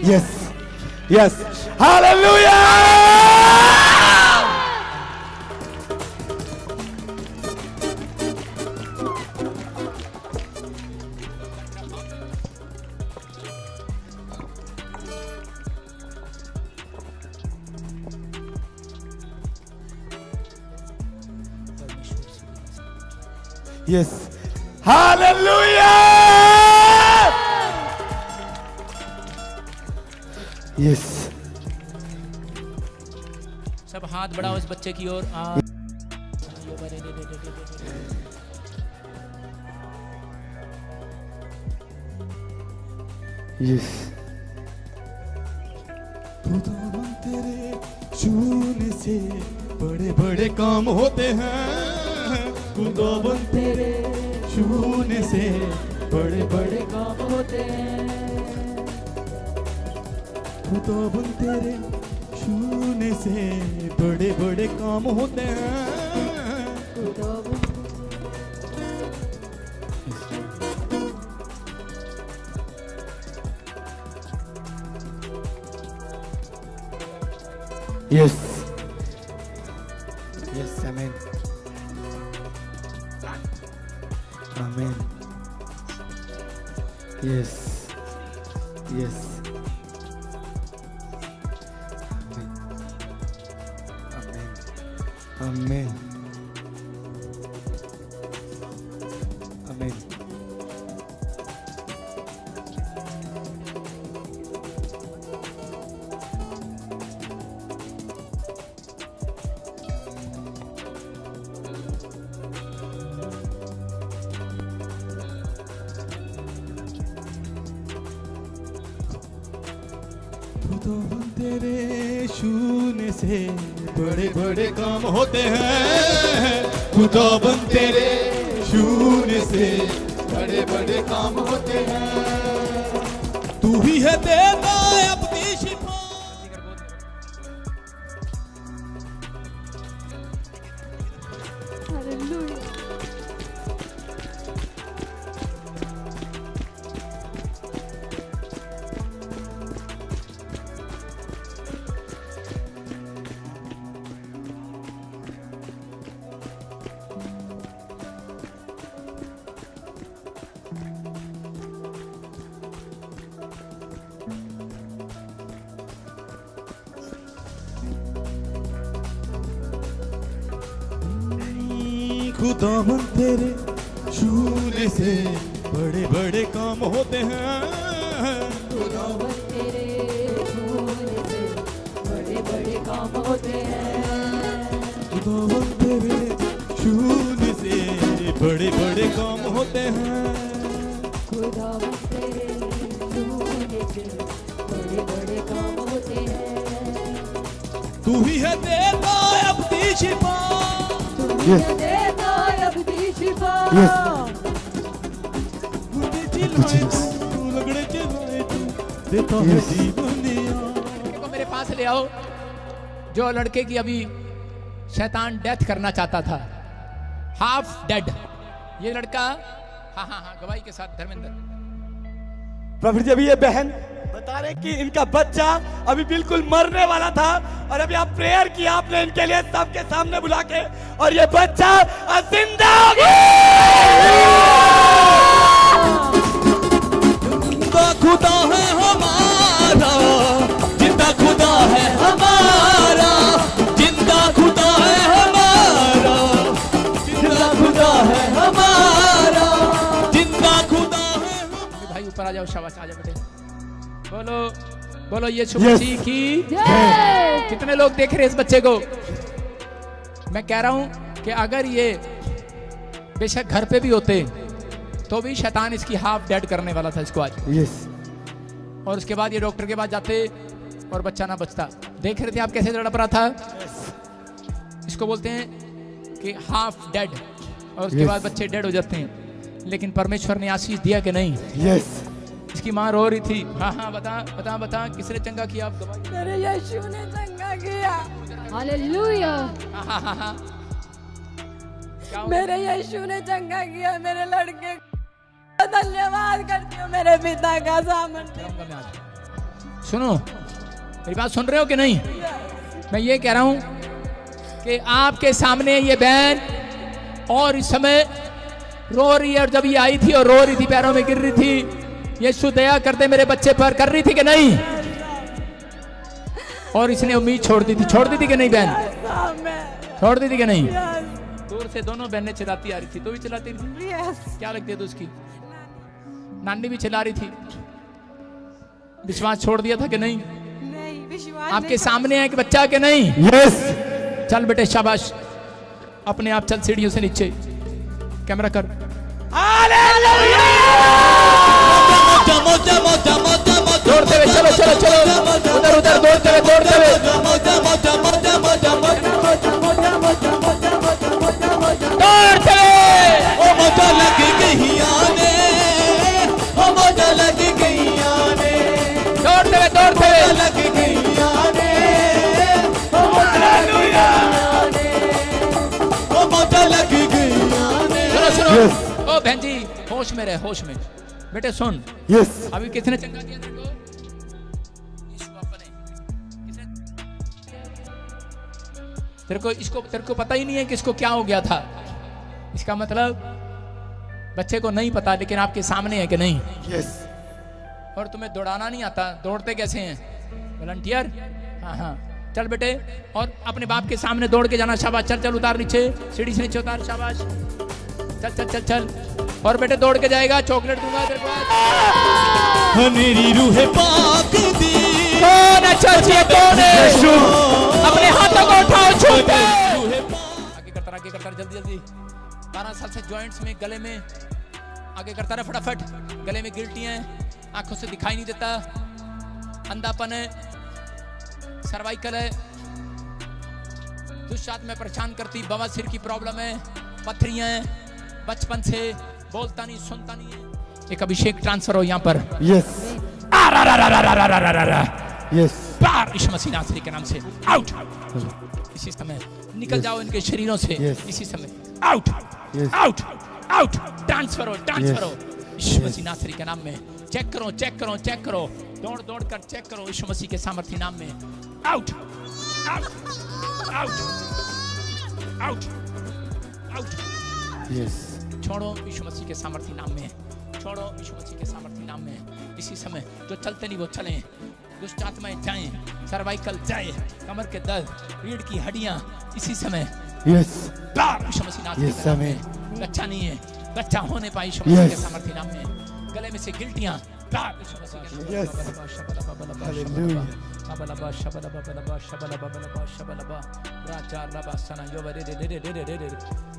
Yes. Yes. Hallelujah. Yes. Hallelujah. Yes. सब हाथ बढ़ाओ इस बच्चे की ओर। Yes. खुदावन तेरे छूने से बड़े बड़े काम होते हैं। खुदावन तेरे छूने से बड़े बड़े काम होते हैं। खुदावन तेरे छूने से बड़े बड़े काम होते हैं। Yes. Yes. Amen. Amen. Yes. Yes. Amen. Amen. Amen. खुदावन तेरे छूने से बड़े बड़े काम होते हैं। खुदावन तेरे छूने से बड़े बड़े काम होते हैं। तू ही है देता अपनी शिफा। खुदावन तेरे छूने से बड़े बड़े काम होते हैं। खुदावन तेरे छूने से बड़े बड़े काम होते हैं। खुदावन तेरे छूने से बड़े बड़े काम होते हैं। खुदावन तेरे छूने से बड़े बड़े काम होते हैं। तू ही है देता अपनी शिफा। Yes. Yes. Yes. देखो मेरे पास ले आओ जो लड़के की अभी शैतान डेथ करना चाहता था, हाफ डेड। ये लड़का हाँ गवाही के साथ धर्मेंद्र। प्रभु जी अभी ये बहन बता रहे कि इनका बच्चा अभी बिल्कुल मरने वाला था और अभी आप प्रेयर किया आपने इनके लिए सबके सामने बुला के, और ये बच्चा जिंदा हो गया। खुदा है हमारा, जिंदा खुदा है हमारा, जिंदा खुदा है हमारा, जिंदा खुदा है हमारा, जिंदा खुदा है। भाई ऊपर आ जाओ, शाबाश आ जाओ बेटे। बोलो बोलो यीशु मसीह की जय। कितने लोग देख रहे हैं इस बच्चे को? मैं कह रहा हूं कि अगर ये बेशक घर पे भी होते तो भी शैतान इसकी हाफ डेड करने वाला था इसको आज। यस। और उसके बाद ये डॉक्टर के पास जाते और बच्चा ना बचता। देख रहे थे आप कैसे तड़प रहा था। इसको बोलते हैं कि हाफ डेड, और उसके बाद बच्चे डेड हो जाते हैं। लेकिन परमेश्वर ने आशीष दिया कि नहीं? यस। इसकी माँ रो रही थी। हाँ बता बता बता, किसने चंगा किया? आप गवाही। मेरे यीशु ने चंगा किया। हालेलुया। हाँ। मेरे यीशु ने चंगा किया मेरे लड़के को। धन्यवाद प्यार करती हूँ मेरे पिता का सामने। कराऊंगा मैं आज। सुनो, मेरी बात सुन रहे हो कि नहीं? मैं ये कह रहा हूं कि आपके सामने ये बहन और इस समय रो रही है, और जब ये आई थी और रो रही थी, पैरों में गिर रही थी, यीशु दया करते मेरे बच्चे पर, कर रही थी कि नहीं? और इसने उम्मीद छोड़ दी थी कि नहीं बहन? छोड़ दी थी कि नहीं? दूर से दोनों बहनें चिल्लाती आ रही थी, तो भी चिल्लाती थी। क्या लगती है तो उसकी नानी भी चिल्ला रही थी। विश्वास छोड़ दिया था कि नहीं? नहीं, विश्वास आपके सामने है कि बच्चा के नहीं? यस। चल बेटे शाबाश, अपने आप चल सीढ़ियों से नीचे, कैमरा कर। दौड़ते हुए चलो चलो चलो, उधर उधर दौड़ते हुए दौड़ते हुए। दौड़ते हुए ओ मौजा लग गई आने, ओ मौजा लग गई आने, दौड़ते हुए दौड़ते हुए लग गई आने, ओ मौजा लग गई आने, ओ मौजा लग गई आने। सुनो सुनो, ओ बहन जी होश में रहे, होश में। बेटे सुन, यस। अभी किसने चंगा किया तेरे को? यीशु बापा ने। किसने? तेरे को पता ही नहीं है कि इसको क्या हो गया था। इसका मतलब बच्चे को नहीं पता, लेकिन आपके सामने है कि नहीं? यस। और तुम्हें दौड़ाना नहीं आता, दौड़ते कैसे हैं? वॉलंटियर? हाँ हाँ, चल बेटे, और अपने बाप के सामने दौड़ के जाना। शाबाश, चल चल, उतार नीचे, सीढ़ी से नीचे उतार, शाबाश, चल चल चल चल। और बेटे दौड़ के जाएगा, चॉकलेट दूंगा तेरे को। मेरी रूह पाक दी, कौन है चाची? कौन है? अपने हाथों को उठाओ, छूटे। आगे करता जल्दी जल्दी। 12 साल से जॉइंट्स में, गले में, आगे करता रहा फटाफट। गले में गिल्टियां हैं, आंखों से दिखाई नहीं देता, अंधापन है, सर्वाइकल है, दुष्ट में परेशान करती, बवासीर की प्रॉब्लम है, पथरियां हैं, बचपन से बोलता नहीं, सुनता नहीं है। एक अभिषेक ट्रांसफर हो यहाँ पर। यस। यस। बाहर यीशु मसीह नासरी के नाम से आउट। इसी समय निकल जाओ इनके शरीरों से। इसी समय आउट आउट आउट। ट्रांसफर हो, ट्रांसफर हो यीशु मसीह नासरी के नाम में। चेक करो, चेक करो, चेक करो, दौड़ दौड़ कर चेक करो यीशु मसीह के सामर्थ्य नाम में। Out out out out out. Yes. छोड़ो यीशु मसीह के सामर्थ्य नाम में, छोड़ो यीशु मसीह के सामर्थ्य नाम में। इसी समय जो चलते नहीं वो चलें, दुष्ट आत्माएं जाएं, सर्वाइकल जाए, कमर के दर्द, रीढ़ की हड्डियां इसी समय यस। यीशु मसीह नाम यस समय बच्चा नहीं है, बच्चा होने पाए यीशु मसीह के सामर्थ्य नाम में। गले में से गिल्टियां यीशु मसीह के यस। हालेलुया।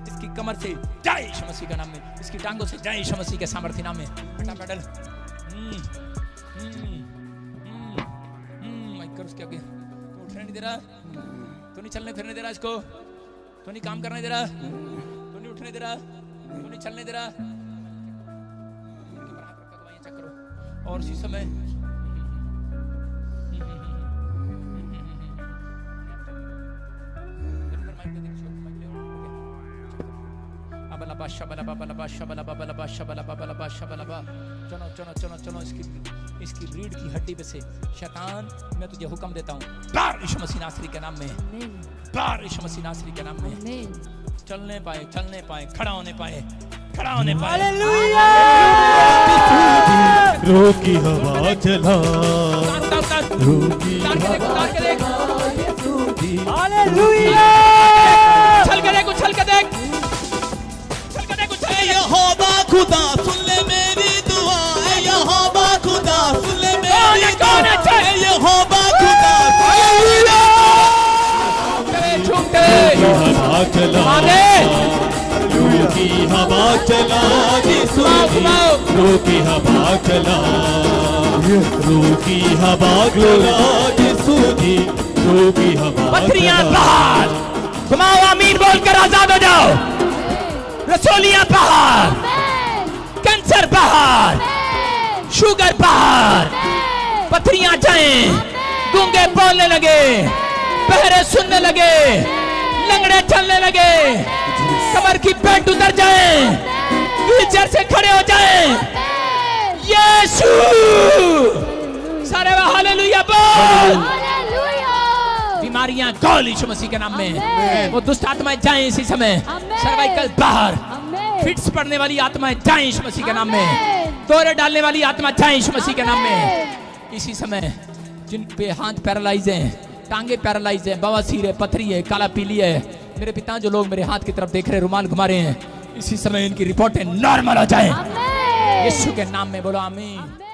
इसकी कमर से जाए यीशु मसीह के नाम में, इसकी टांगों से जाए यीशु मसीह के सामर्थ्य नाम में। बेटा पैडल उसके आगे तो उठने नहीं दे रहा, तो नहीं चलने फिरने दे रहा, इसको तो नहीं काम करने दे रहा, तो नहीं उठने दे रहा, तो नहीं चलने दे रहा। चेक करो। और उसी समय चलो चलो चलो चलो, इसकी रीढ़ की हड्डी पे से शैतान, मैं तुझे हुक्म देता हूँ बाहर यीशु मसीह नासरी के नाम में, बाहर यीशु मसीह नासरी के नाम में। चलने पाए, चलने पाए, खड़ा होने पाए, खड़ा होने पाए। रोकी हवा चला, रोकी चल के देख, उछल के देख, चल के देख, उछल। यहोवा खुदा सुन ले मेरी दुआ, यहोवा खुदा सुन ले मेरी दुआ, यहोवा खुदा हवा चला, रोकी हवा चला, रोकी हवा चला, रोकी हवा चला, रोकी हवा। पथरियां बाहर, घुमाओ, आमीन बोलकर आजाद हो जाओ। रसोलियां बाहर, कैंसर बाहर, शुगर बाहर, पथरियां जाएं, गूंगे बोलने लगे, बहरे सुनने लगे, लंगड़े चलने लगे, कमर की पेट उतर जाए, व्हीलचेयर से खड़े हो जाए। यीशु। सारे हालेलुया बोल। हालेलुया। बीमारियां गॉल यीशु मसीह के नाम में। आमीन। वो दुष्ट आत्माएं जाएं इसी समय। आमीन। सर्वाइकल बाहर। आमीन। फिट्स पड़ने वाली आत्माएं जाएं यीशु मसीह के नाम में। आमीन। दौरे डालने वाली आत्मा जाएं यीशु मसीह के नाम में। आमीन। इसी समय जिन पे हाथ पैरालाइज हैं, टांगे पैरालाइज हैं, बवासीर है, पथरी है, काला पीली है, मेरे पिता जो लोग मेरे हाथ की तरफ देख रहे हैं, रुमाल घुमा रहे हैं, इसी समय इनकी रिपोर्टें नॉर्मल हो जाएं आमीन। यीशु के नाम में। बोलो आमीन। आमीन।